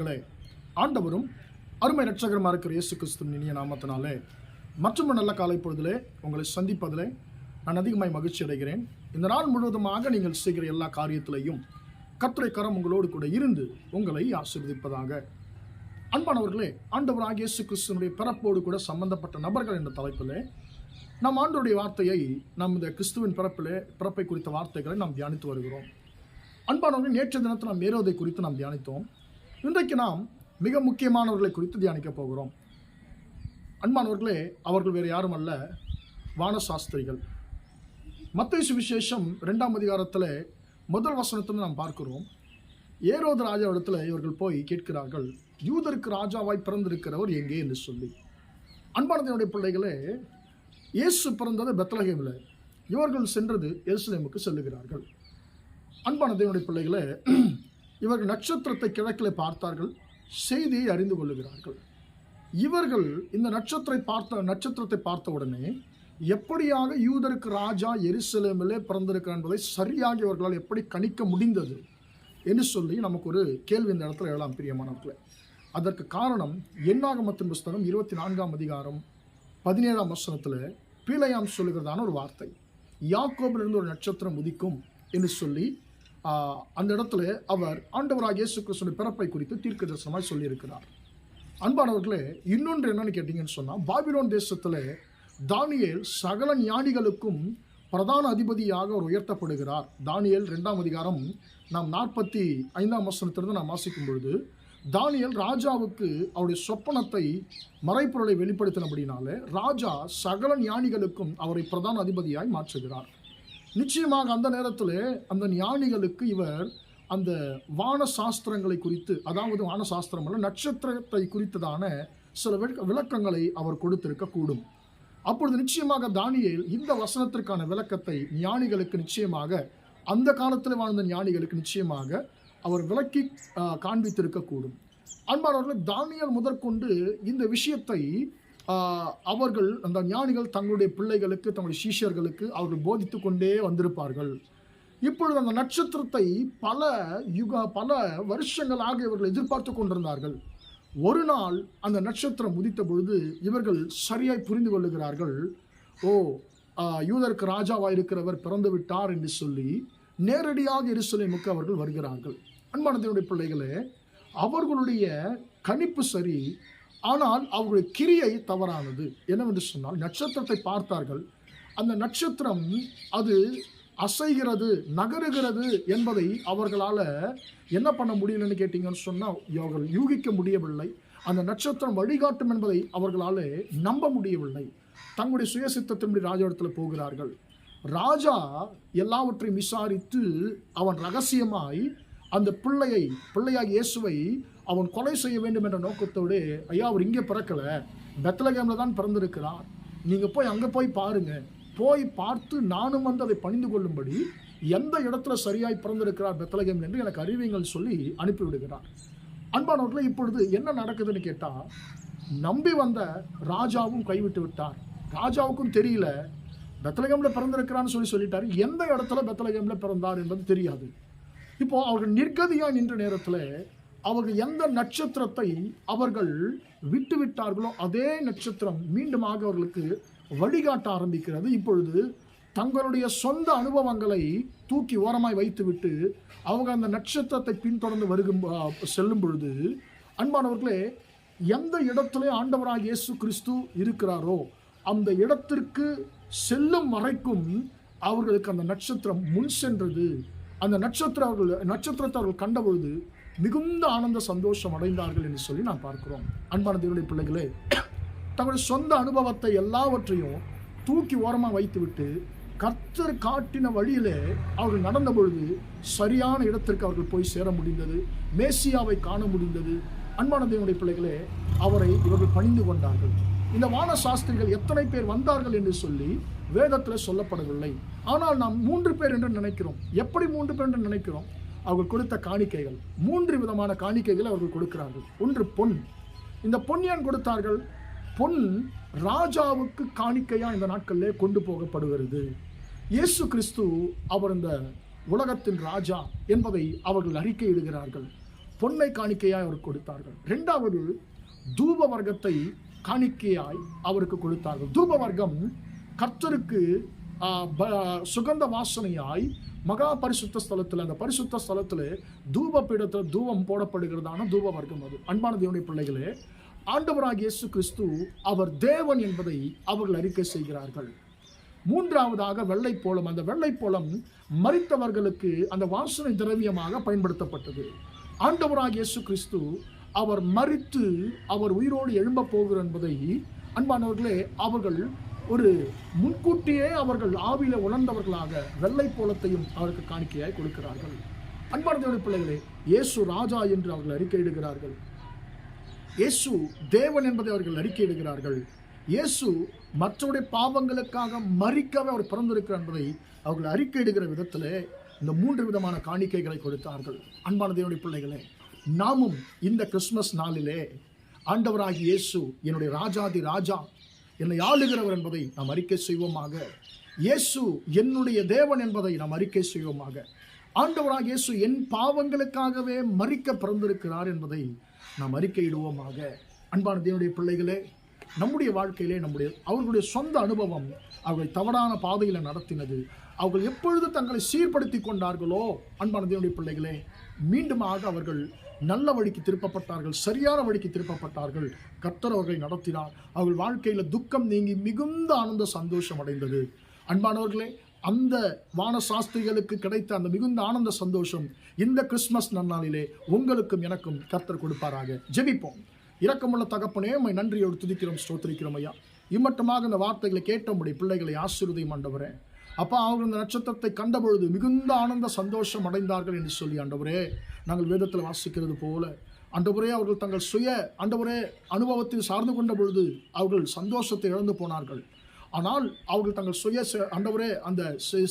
அன்பானவர்களே, ஆண்டவரும் அருமை இரட்சகருமா இருக்கிற இயேசு கிறிஸ்துவின் இனிய நாமத்தினாலே மற்றும் நல்ல காலை பொழுதிலே உங்களை சந்திப்பதிலே நான் அதிகமாய் மகிழ்ச்சி அடைகிறேன். இந்த நாள் முழுவதுமாக நீங்கள் செய்கிற எல்லா காரியத்திலையும் கர்த்தருடைய கரம் உங்களோடு கூட இருந்து உங்களை ஆசீர்வதிப்பதாக. அன்பானவர்களே, ஆண்டவராகிய இயேசு கிறிஸ்துவினுடைய பிறப்போடு கூட சம்பந்தப்பட்ட நபர்கள் என்ற தலைப்பிலே நம் ஆண்டவருடைய வார்த்தையை நாம் இந்த கிறிஸ்துவின் பிறப்பை குறித்த வார்த்தைகளை நாம் தியானித்து வருகிறோம். அன்பானவர்கள், நேற்று தினத்தில் நாம் ஏரோதை குறித்து நாம் தியானித்தோம். இன்றைக்கு நாம் மிக முக்கியமானவர்களை குறித்து தியானிக்க போகிறோம். அன்பானவர்களே, அவர்கள் வேறு யாரும் அல்ல, வானசாஸ்திரிகள். மத்தேயு சுவிசேஷம் 2ஆம் அதிகாரத்தில் முதல் வசனத்தில் நாம் பார்க்கிறோம். ஏரோது ராஜா இடத்துல இவர்கள் போய் கேட்கிறார்கள், யூதருக்கு ராஜாவாய் பிறந்திருக்கிறவர் எங்கே என்று சொல்லி. அன்பானதனுடைய பிள்ளைகளே, இயேசு பிறந்தது பெத்லகேமில், இவர்கள் சென்றது எருசலேமுக்கு செல்லுகிறார்கள். அன்பான தேவனுடைய பிள்ளைகளே, இவர்கள் நட்சத்திரத்தை கிழக்கில் பார்த்தார்கள், செய்தியை அறிந்து கொள்ளுகிறார்கள். இவர்கள் இந்த நட்சத்திரத்தை பார்த்த உடனே எப்படியாக யூதருக்கு ராஜா எருசலேமிலே பிறந்திருக்கிறார் என்பதை சரியாக இவர்களால் எப்படி கணிக்க முடிந்தது என்று சொல்லி நமக்கு ஒரு கேள்வி இந்த இடத்துல எழலாம் பிரியமானவர்களே. அதற்கு காரணம் என்னாகமத்தின் புஸ்தகம் 24ஆம் அதிகாரம் 17ஆம் வசனத்தில் பீலையாம் சொல்லுகிறதான ஒரு வார்த்தை, யாக்கோபிலிருந்து ஒரு நட்சத்திரம் உதிக்கும் என்று சொல்லி அந்த இடத்துல அவர் ஆண்டவராகிய இயேசு கிறிஸ்துவின் பிறப்பை குறித்து தீர்க்கதரிசனமாய் சொல்லியிருக்கிறார். அன்பானவர்களே, இன்னொன்று என்னன்னு கேட்டீங்கன்னு சொன்னால், பாபிலோன் தேசத்தில் தானியேல் சகல ஞானிகளுக்கும் பிரதான அதிபதியாக அவர் உயர்த்தப்படுகிறார். தானியேல் 2ஆம் அதிகாரம் நாம் 45ஆம் வசனத்திலிருந்து நாம் வாசிக்கும் பொழுது, தானியேல் ராஜாவுக்கு அவருடைய சொப்பனத்தை மறைப்பொருளை வெளிப்படுத்தினபடினாலே ராஜா சகல ஞானிகளுக்கும் அவரை பிரதான அதிபதியாய் மாற்றுகிறார். நிச்சயமாக அந்த நேரத்தில் அந்த ஞானிகளுக்கு இவர் அந்த வான சாஸ்திரங்களை குறித்து, அதாவது வான சாஸ்திரம் அல்ல, நட்சத்திரத்தை குறித்ததான சில விளக்கங்களை அவர் கொடுத்திருக்க கூடும். அப்பொழுது நிச்சயமாக தானியேல் இந்த வசனத்திற்கான விளக்கத்தை ஞானிகளுக்கு நிச்சயமாக, அந்த காலத்தில் வாழ்ந்த ஞானிகளுக்கு நிச்சயமாக அவர் விளக்கி காண்பித்திருக்கக்கூடும். அன்பானவர்கள், தானியேல் முதற்கொண்டு இந்த விஷயத்தை அவர்கள், அந்த ஞானிகள் தங்களுடைய பிள்ளைகளுக்கு, தங்களுடைய சீஷர்களுக்கு அவர்கள் போதித்து கொண்டே வந்திருப்பார்கள். இப்பொழுது அந்த நட்சத்திரத்தை பல வருஷங்களாக இவர்கள் எதிர்பார்த்து கொண்டிருந்தார்கள். ஒரு நாள் அந்த நட்சத்திரம் உதித்த பொழுது இவர்கள் சரியாய் புரிந்து கொள்ளுகிறார்கள், யூதருக்கு ராஜாவாக இருக்கிறவர் பிறந்து விட்டார் என்று சொல்லி நேரடியாக எருசலேமுக்கு அவர்கள் வருகிறார்கள். அன்பான தேவனுடைய பிள்ளைகளே, அவர்களுடைய கணிப்பு சரி, ஆனால் அவர்களுடைய கிரியை தவறானது. என்னவென்று சொன்னால், நட்சத்திரத்தை பார்த்தார்கள், அந்த நட்சத்திரம் அது அசைகிறது, நகருகிறது என்பதை அவர்களால் என்ன பண்ண முடியலன்னு கேட்டீங்கன்னு சொன்னால், அவர்கள் யூகிக்க முடியவில்லை. அந்த நட்சத்திரம் வழிகாட்டும் என்பதை அவர்களால் நம்ப முடியவில்லை. தங்களுடைய சுயசித்தத்தின்படி ராஜாவிடத்தில் போகிறார்கள். ராஜா எல்லாவற்றையும் விசாரித்து அவன் ரகசியமாய் அந்த பிள்ளையாக இயேசுவை அவன் கொலை செய்ய வேண்டும் என்ற நோக்கத்தோடு, ஐயா அவர் இங்கே பிறக்கலை, பெத்லகேமில் தான் பிறந்திருக்கிறார், நீங்கள் போய் அங்கே போய் பாருங்கள், போய் பார்த்து நானும் வந்து அதை பணிந்து கொள்ளும்படி எந்த இடத்துல சரியாய் பிறந்திருக்கிறார் பெத்லகேம் என்று எனக்கு அறிவிங்கள் சொல்லி அனுப்பிவிடுகிறார். அன்பானவர்களே, இப்பொழுது என்ன நடக்குதுன்னு கேட்டால், நம்பி வந்த ராஜாவும் கைவிட்டு விட்டார். ராஜாவுக்கும் தெரியல பெத்லகேமில் பிறந்திருக்கிறான்னு சொல்லிட்டார். எந்த இடத்துல பெத்லகேமில் பிறந்தார் என்பது தெரியாது. இப்போ அவர்கள் நிர்கதியாக நின்ற நேரத்தில் அவர்கள் எந்த நட்சத்திரத்தை அவர்கள் விட்டு விட்டார்களோ அதே நட்சத்திரம் மீண்டுமாக அவர்களுக்கு வழிகாட்ட ஆரம்பிக்கிறது. இப்பொழுது தங்களுடைய சொந்த அனுபவங்களை தூக்கி ஓரமாய் வைத்துவிட்டு அவங்க அந்த நட்சத்திரத்தை பின்தொடர்ந்து செல்லும் பொழுது, அன்பானவர்களே, எந்த இடத்துல ஆண்டவராக இயேசு கிறிஸ்து இருக்கிறாரோ அந்த இடத்திற்கு செல்லும் வரைக்கும் அவர்களுக்கு அந்த நட்சத்திரம் முன் சென்றது. அந்த நட்சத்திரத்தை அவர்கள் கண்டபொழுது மிகுந்த ஆனந்த சந்தோஷம் அடைந்தார்கள் என்று சொல்லி நாம் பார்க்கிறோம். அன்பான தேவனுடைய பிள்ளைகளே, தங்களுடைய சொந்த அனுபவத்தை எல்லாவற்றையும் தூக்கி ஓரமாக வைத்துவிட்டு கர்த்தர் காட்டின வழியிலே அவர்கள் நடந்த பொழுது சரியான இடத்திற்கு அவர்கள் போய் சேர முடிந்தது, மேசியாவை காண முடிந்தது. அன்பான தேவனுடைய பிள்ளைகளே, அவரை இவர்கள் பணிந்து கொண்டார்கள். இந்த வான சாஸ்திரிகள் எத்தனை பேர் வந்தார்கள் என்று சொல்லி வேதத்தில் சொல்லப்படவில்லை. ஆனால் நாம் 3 பேர் என்று நினைக்கிறோம். எப்படி 3 பேர் என்று நினைக்கிறோம்? அவர்கள் கொடுத்த காணிக்கைகள், 3 விதமான காணிக்கைகள் அவர்கள் கொடுக்கிறார்கள். ஒன்று பொன். இந்த பொன் ஏன் கொடுத்தார்கள்? பொன் ராஜாவுக்கு காணிக்கையா இந்த நாட்களிலே கொண்டு போகப்படுகிறது. இயேசு கிறிஸ்து அவர் இந்த உலகத்தின் ராஜா என்பதை அவர்கள் அறிக்கையிடுகிறார்கள். பொன்னை காணிக்கையாய் அவருக்கு கொடுத்தார்கள். இரண்டாவது, தூப வர்க்கத்தை காணிக்கையாய் அவருக்கு கொடுத்தார்கள். தூப வர்க்கம் கர்த்தருக்கு சுகந்த வாசனையாய் மகா பரிசுத்த ஸ்தலத்தில், அந்த பரிசுத்த ஸ்தலத்தில் தூப பீடத்தில் தூபம் போடப்படுகிறதான தூப வர்க்கம் அது. அன்பான தேவனுடைய பிள்ளைகளே, ஆண்டவராகிய இயேசு கிறிஸ்து அவர் தேவன் என்பதை அவர்கள் அறிக்கை செய்கிறார்கள். மூன்றாவதாக வெள்ளைப்போளம். அந்த வெள்ளைப்போளம் மரித்தவர்களுக்கு அந்த வாசனை திரவியமாக பயன்படுத்தப்பட்டது. ஆண்டவராகிய இயேசு கிறிஸ்து அவர் மரித்து அவர் உயிரோடு எழும்ப போகிறார் என்பதை அன்பானவர்களே அவர்கள் ஒரு முன்கூட்டியே அவர்கள் ஆவியில உணர்ந்தவர்களாக வெள்ளைப்போளத்தையும் அவருக்கு காணிக்கையாய் கொடுக்கிறார்கள். அன்பான தேவனுடைய பிள்ளைகளே, இயேசு ராஜா என்று அவர்கள் அறிக்கையிடுகிறார்கள். இயேசு தேவன் என்பதை அவர்கள் அறிக்கையிடுகிறார்கள். இயேசு மற்றவருடைய பாவங்களுக்காக மரிக்கவே அவர் பிறந்திருக்கிறார் என்பதை அவர்கள் அறிக்கையிடுகிற விதத்திலே இந்த 3 விதமான காணிக்கைகளை கொடுத்தார்கள். அன்பான தேவனுடைய பிள்ளைகளே, நாமும் இந்த கிறிஸ்துமஸ் நாளிலே ஆண்டவராகிய இயேசு என்னுடைய ராஜாதி ராஜா, என்னை ஆளுகிறவர் என்பதை நாம் அறிக்கை செய்வோமாக. இயேசு என்னுடைய தேவன் என்பதை நாம் அறிக்கை செய்வோமாக. ஆண்டவராகிய இயேசு என் பாவங்களுக்காகவே மரிக்க பிறந்திருக்கிறார் என்பதை நாம் அறிக்கையிடுவோமாக. அன்பான தேவனுடைய பிள்ளைகளே, நம்முடைய வாழ்க்கையிலே அவர்களுடைய சொந்த அனுபவம் அவர்களை தவறான பாதையில் நடத்தினது. அவர்கள் எப்பொழுது தங்களை சீர்படுத்தி கொண்டார்களோ, அன்பான தேவனுடைய பிள்ளைகளே, மீண்டுமாக அவர்கள் நல்ல வழிக்கு திருப்பப்பட்டார்கள், சரியான வழிக்கு திருப்பப்பட்டார்கள். கர்த்தர் அவர்களை நடத்தினார். அவர்கள் வாழ்க்கையில் துக்கம் நீங்கி மிகுந்த ஆனந்த சந்தோஷம் அடைந்தது. அன்பானவர்களே, அந்த வான சாஸ்திரிகளுக்கு கிடைத்த அந்த மிகுந்த ஆனந்த சந்தோஷம் இந்த கிறிஸ்துமஸ் நன்னாளிலே உங்களுக்கும் எனக்கும் கர்த்தர் கொடுப்பாராக. ஜெபிப்போம். இரக்கமுள்ள தகப்பனே, உம்மை நன்றியோடு துதிக்கிறோம், ஸ்தோத்திரிக்கிறோம் ஐயா. இம்மட்டமாக இந்த வார்த்தைகளை கேட்டபடி பிள்ளைகளை ஆசீர்வதியும் ஆண்டவரே. அப்பா, அவர்கள் இந்த நட்சத்திரத்தை கண்டபொழுது மிகுந்த ஆனந்த சந்தோஷம் அடைந்தார்கள் என்று சொல்லி ஆண்டவரே நாங்கள் வேதத்தில் வாசிக்கிறது போல ஆண்டவரே அவர்கள் தங்கள் சுய ஆண்டவரே அனுபவத்தில் சார்ந்து கொண்ட பொழுது அவர்கள் சந்தோஷத்தை இழந்து போனார்கள். ஆனால் அவர்கள் தங்கள் சுய ஆண்டவரே அந்த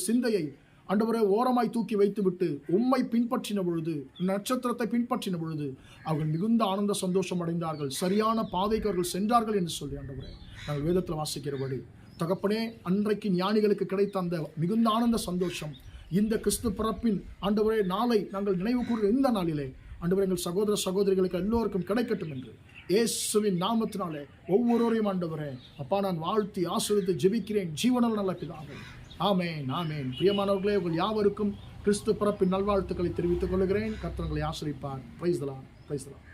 சிந்தையை ஆண்டவரே ஓரமாய் தூக்கி வைத்துவிட்டு உம்மை பின்பற்றின பொழுது, நட்சத்திரத்தை பின்பற்றின பொழுது அவர்கள் மிகுந்த ஆனந்த சந்தோஷம் அடைந்தார்கள். சரியான பாதைக்கு அவர்கள் சென்றார்கள் என்று சொல்லி ஆண்டவரே நாங்கள் வேதத்தில் வாசிக்கிறபடி தகப்பனே, அன்றைக்கு ஞானிகளுக்கு கிடைத்த அந்த மிகுந்த ஆனந்த சந்தோஷம் இந்த கிறிஸ்து பிறப்பின் ஆண்டவரே நாளை நாங்கள் நினைவு கூறுகிற இந்த நாளிலே ஆண்டவரே எங்கள் சகோதர சகோதரிகளுக்கு எல்லோருக்கும் கிடைக்கட்டும் என்று இயேசுவின் நாமத்தினாலே ஒவ்வொருவரையும் ஆண்டவரே அப்பா நான் வாழ்த்தி ஆசீர்வதித்து ஜெபிக்கிறேன், ஜீவனால் நல்ல பிதாவே. ஆமென், ஆமென். பிரியமானவர்களே, உங்கள் யாவருக்கும் கிறிஸ்து பிறப்பின் நல்வாழ்த்துக்களை தெரிவித்துக் கொள்கிறேன். கர்த்தர் உங்களை ஆசீர்வதிப்பார். Praise the Lord, praise the Lord.